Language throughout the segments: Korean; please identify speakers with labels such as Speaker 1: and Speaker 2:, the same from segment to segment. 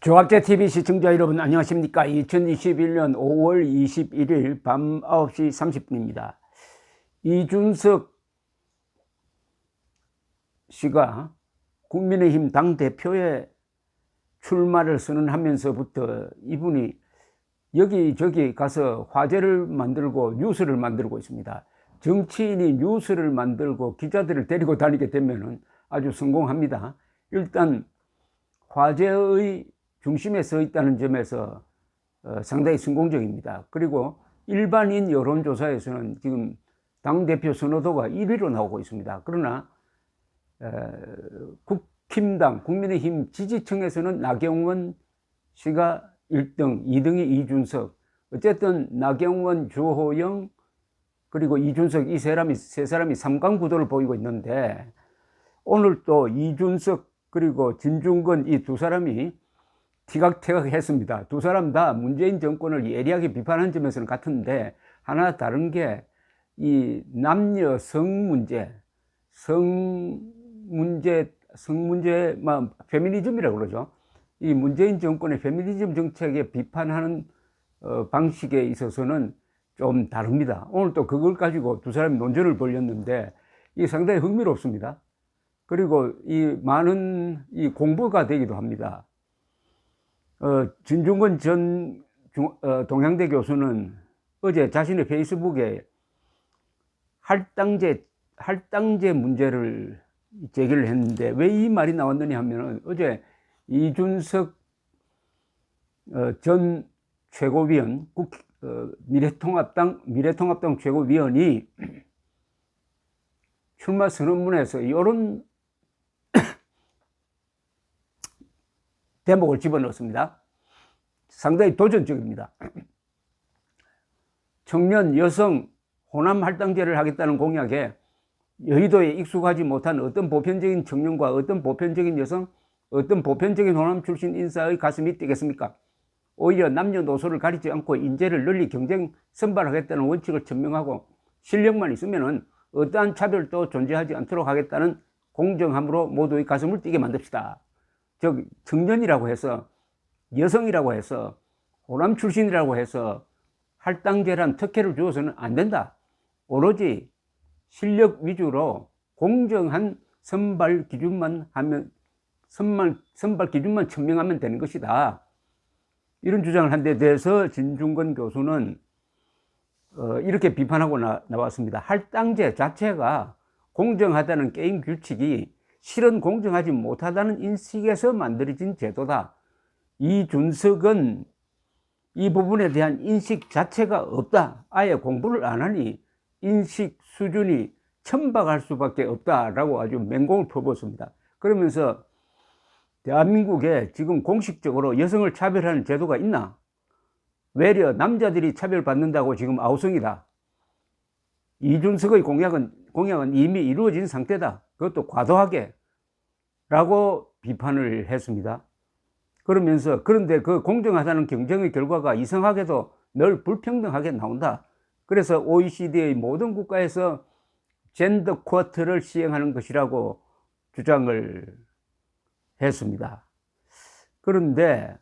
Speaker 1: 조합제TV 시청자 여러분 안녕하십니까. 2021년 5월 21일 밤 9시 30분입니다. 이준석 씨가 국민의힘 당대표에 출마를 선언하면서부터 이분이 여기저기 가서 화제를 만들고 뉴스를 만들고 있습니다. 정치인이 뉴스를 만들고 기자들을 데리고 다니게 되면 아주 성공합니다. 일단 화제의 중심에 서 있다는 점에서 상당히 성공적입니다. 그리고 일반인 여론조사에서는 지금 당대표 선호도가 1위로 나오고 있습니다. 그러나 국힘당 국민의힘 지지층에서는 나경원 씨가 1등, 2등이 이준석. 어쨌든 나경원, 주호영 그리고 이준석 이 세 사람이 3강 구도를 보이고 있는데, 오늘 또 이준석 그리고 진중권 이 두 사람이 티각태각했습니다. 두 사람 다 문재인 정권을 예리하게 비판한 점에서는 같은데, 하나 다른 게 이 남녀 성문제, 페미니즘이라고 그러죠. 이 문재인 정권의 페미니즘 정책에 비판하는 방식에 있어서는 좀 다릅니다. 오늘 또 그걸 가지고 두 사람이 논쟁을 벌였는데, 이게 상당히 흥미롭습니다. 그리고 이 많은 이 공부가 되기도 합니다. 진중권 전 동양대 교수는 어제 자신의 페이스북에 할당제 문제를 제기를 했는데, 왜 이 말이 나왔느냐 하면은, 어제 이준석 전 최고위원, 미래통합당 최고위원이 출마 선언문에서 이런 대목을 집어넣었습니다. 상당히 도전적입니다. 청년, 여성, 호남 할당제를 하겠다는 공약에 여의도에 익숙하지 못한 어떤 보편적인 청년과 어떤 보편적인 여성, 어떤 보편적인 호남 출신 인사의 가슴이 뛰겠습니까? 오히려 남녀노소를 가리지 않고 인재를 널리 경쟁 선발하겠다는 원칙을 천명하고, 실력만 있으면은 어떠한 차별도 존재하지 않도록 하겠다는 공정함으로 모두의 가슴을 뛰게 만듭시다. 즉, 청년이라고 해서, 여성이라고 해서, 호남 출신이라고 해서 할당제란 특혜를 주어서는 안 된다. 오로지 실력 위주로 공정한 선발 기준만 천명하면 되는 것이다. 이런 주장을 한 데 대해서 진중권 교수는 이렇게 비판하고 나왔습니다. 할당제 자체가 공정하다는 게임 규칙이 실은 공정하지 못하다는 인식에서 만들어진 제도다. 이준석은 이 부분에 대한 인식 자체가 없다. 아예 공부를 안 하니 인식 수준이 천박할 수밖에 없다라고 아주 맹공을 퍼붓습니다. 그러면서 대한민국에 지금 공식적으로 여성을 차별하는 제도가 있나? 외려 남자들이 차별받는다고 지금 아우성이다. 이준석의 공약은 이미 이루어진 상태다. 그것도 과도하게 라고 비판을 했습니다. 그러면서, 그런데 그 공정하다는 경쟁의 결과가 이상하게도 늘 불평등하게 나온다. 그래서 OECD의 모든 국가에서 젠더 쿼터를 시행하는 것이라고 주장을 했습니다. 그런데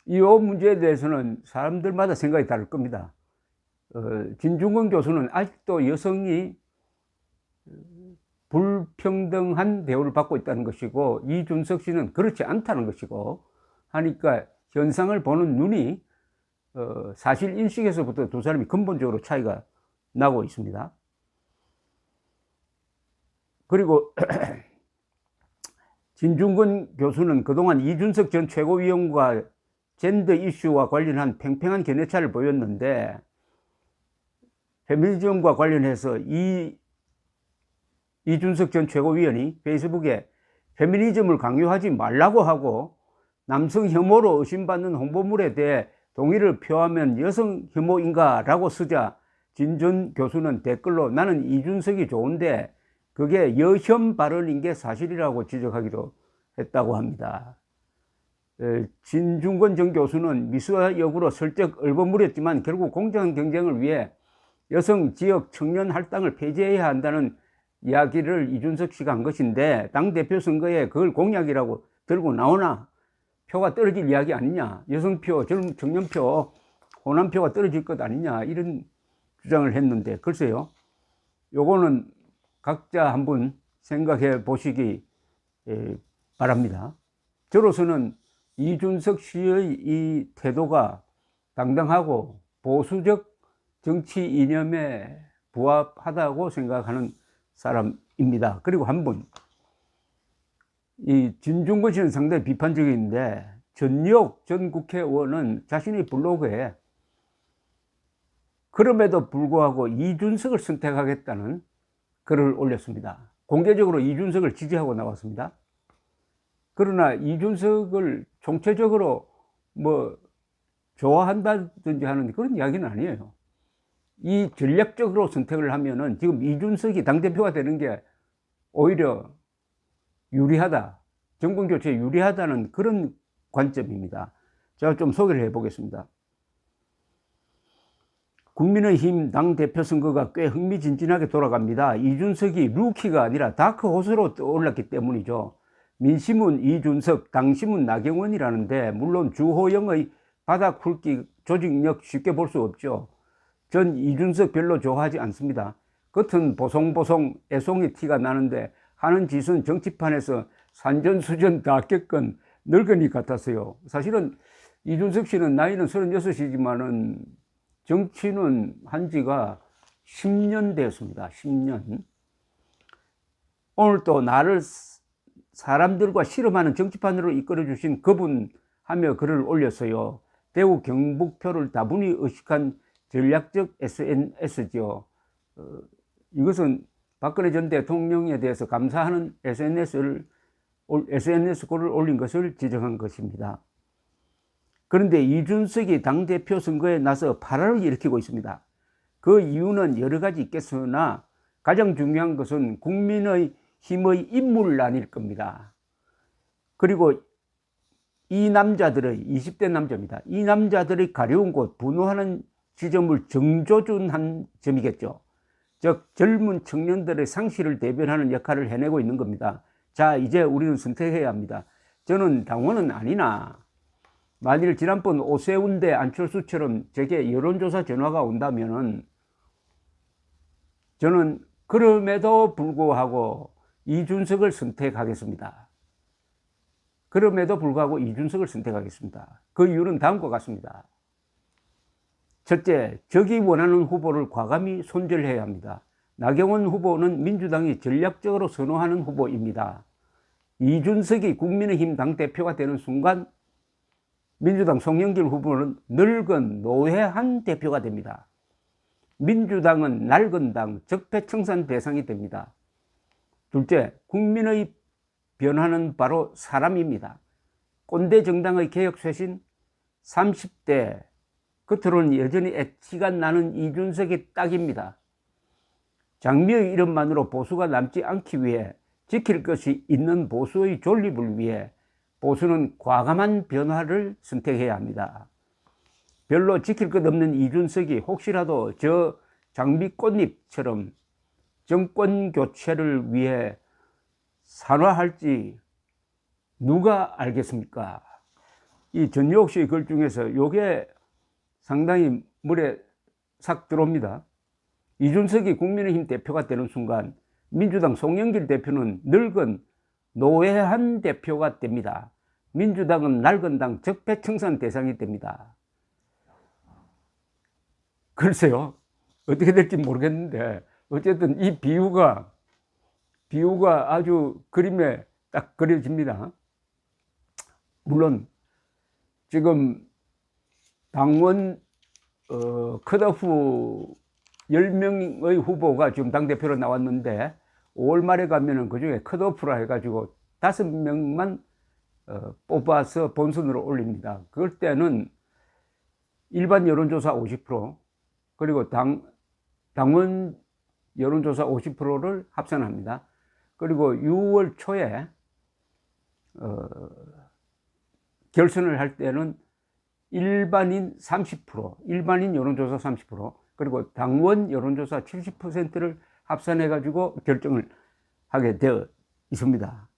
Speaker 1: 이 문제에 대해서는 사람들마다 생각이 다를 겁니다. 진중권 교수는 아직도 여성이 불평등한 대우를 받고 있다는 것이고, 이준석 씨는 그렇지 않다는 것이고 하니까 현상을 보는 눈이 사실 인식에서부터 두 사람이 근본적으로 차이가 나고 있습니다. 그리고 진중권 교수는 그동안 이준석 전 최고위원과 젠더 이슈와 관련한 팽팽한 견해차를 보였는데, 페미니즘과 관련해서 이준석 전 최고위원이 페이스북에 페미니즘을 강요하지 말라고 하고, 남성 혐오로 의심받는 홍보물에 대해 동의를 표하면 여성 혐오인가 라고 쓰자, 진 전 교수는 댓글로 나는 이준석이 좋은데 그게 여혐 발언인 게 사실이라고 지적하기도 했다고 합니다. 진중권 전 교수는 미수와 역으로 슬쩍 얼버무렸지만 결국 공정한 경쟁을 위해 여성 지역 청년 할당을 폐지해야 한다는 이야기를 이준석 씨가 한 것인데, 당대표 선거에 그걸 공약이라고 들고 나오나? 표가 떨어질 이야기 아니냐, 여성표, 청년표, 호남표가 떨어질 것 아니냐, 이런 주장을 했는데, 글쎄요, 요거는 각자 한번 생각해 보시기 바랍니다. 저로서는 이준석 씨의 이 태도가 당당하고 보수적 정치 이념에 부합하다고 생각하는 사람입니다. 그리고 한 분, 이 진중권 씨는 상당히 비판적인데, 전역 전 국회의원은 자신의 블로그에 그럼에도 불구하고 이준석을 선택하겠다는 글을 올렸습니다. 공개적으로 이준석을 지지하고 나왔습니다. 그러나 이준석을 총체적으로 뭐 좋아한다든지 하는 그런 이야기는 아니에요. 이 전략적으로 선택을 하면은 지금 이준석이 당대표가 되는 게 오히려 유리하다, 정권 교체에 유리하다는 그런 관점입니다. 제가 좀 소개를 해보겠습니다. 국민의힘 당대표 선거가 꽤 흥미진진하게 돌아갑니다. 이준석이 루키가 아니라 다크호스로 떠올랐기 때문이죠. 민심은 이준석, 당심은 나경원이라는데, 물론 주호영의 바닥 훑기 조직력 쉽게 볼 수 없죠. 전 이준석 별로 좋아하지 않습니다. 겉은 보송보송 애송이 티가 나는데 하는 짓은 정치판에서 산전수전 다 겪은 늙은이 같았어요. 사실은 이준석 씨는 나이는 36이지만은 정치는 한 지가 10년 되었습니다. 10년. 오늘 또 나를 사람들과 실험하는 정치판으로 이끌어주신 그분 하며 글을 올렸어요. 대구 경북표를 다분히 의식한 전략적 SNS죠. 이것은 박근혜 전 대통령에 대해서 감사하는 SNS 글을 올린 것을 지적한 것입니다. 그런데 이준석이 당대표 선거에 나서 파란을 일으키고 있습니다. 그 이유는 여러 가지 있겠으나 가장 중요한 것은 국민의 힘의 인물난일 겁니다. 그리고 이 남자들의, 20대 남자입니다. 이 남자들의 가려운 곳, 분노하는 지점을 정조준한 점이겠죠. 즉 젊은 청년들의 상실을 대변하는 역할을 해내고 있는 겁니다. 자, 이제 우리는 선택해야 합니다. 저는 당원은 아니나 만일 지난번 오세훈 대 안철수처럼 제게 여론조사 전화가 온다면은 저는 그럼에도 불구하고 이준석을 선택하겠습니다. 그럼에도 불구하고 이준석을 선택하겠습니다. 그 이유는 다음과 같습니다. 첫째, 적이 원하는 후보를 과감히 손절해야 합니다. 나경원 후보는 민주당이 전략적으로 선호하는 후보입니다. 이준석이 국민의힘 당대표가 되는 순간 민주당 송영길 후보는 늙은 노회한 대표가 됩니다. 민주당은 낡은 당, 적폐청산 대상이 됩니다. 둘째, 국민의 변화는 바로 사람입니다. 꼰대 정당의 개혁 쇄신, 30대 겉으로는 여전히 애티가 나는 이준석이 딱입니다. 장미의 이름만으로 보수가 남지 않기 위해, 지킬 것이 있는 보수의 존립을 위해 보수는 과감한 변화를 선택해야 합니다. 별로 지킬 것 없는 이준석이 혹시라도 저 장미꽃잎처럼 정권 교체를 위해 산화할지 누가 알겠습니까? 이 전유옥 씨의 글 중에서 요게 상당히 물에 싹 들어옵니다. 이준석이 국민의힘 대표가 되는 순간 민주당 송영길 대표는 늙은 노회한 대표가 됩니다. 민주당은 낡은 당, 적폐청산 대상이 됩니다. 글쎄요, 어떻게 될지 모르겠는데 어쨌든 이 비유가 아주 그림에 딱 그려집니다. 물론 지금 당원 컷오프 10명의 후보가 지금 당대표로 나왔는데 5월 말에 가면은 그 중에 컷오프라 해가지고 5명만 뽑아서 본선으로 올립니다. 그럴 때는 일반 여론조사 50%, 그리고 당원 여론조사 50%를 합산합니다. 그리고 6월 초에 결선을 할 때는 일반인 30%, 일반인 여론조사 30%, 그리고 당원 여론조사 70%를 합산해가지고 결정을 하게 되어 있습니다.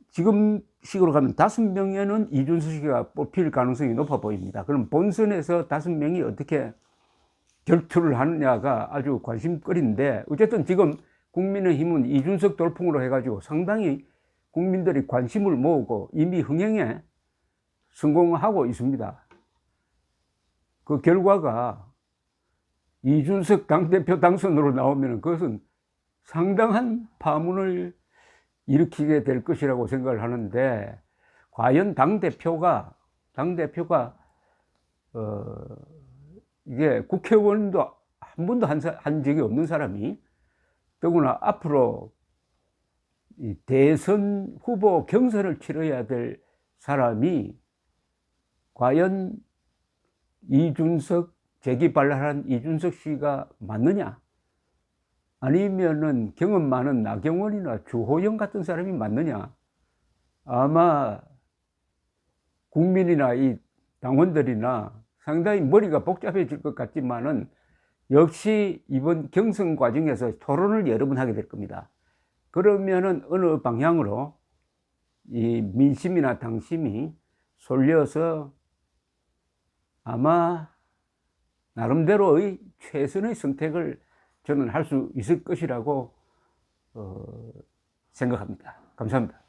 Speaker 1: 지금 식으로 가면 5명에는 이준석 씨가 뽑힐 가능성이 높아 보입니다. 그럼 본선에서 5명이 어떻게 결투를 하느냐가 아주 관심거리인데, 어쨌든 지금 국민의힘은 이준석 돌풍으로 해가지고 상당히 국민들이 관심을 모으고 이미 흥행에 성공하고 있습니다. 그 결과가 이준석 당대표 당선으로 나오면 그것은 상당한 파문을 일으키게 될 것이라고 생각을 하는데, 과연 당대표가 이게 국회의원도 한 번도 한 적이 없는 사람이, 더구나 앞으로 이 대선 후보 경선을 치러야 될 사람이 과연 재기발랄한 이준석 씨가 맞느냐, 아니면은 경험 많은 나경원이나 주호영 같은 사람이 맞느냐. 아마 국민이나 이 당원들이나 상당히 머리가 복잡해질 것 같지만은 역시 이번 경선 과정에서 토론을 여러 번 하게 될 겁니다. 그러면은 어느 방향으로 이 민심이나 당심이 쏠려서 아마 나름대로의 최선의 선택을 저는 할 수 있을 것이라고 생각합니다. 감사합니다.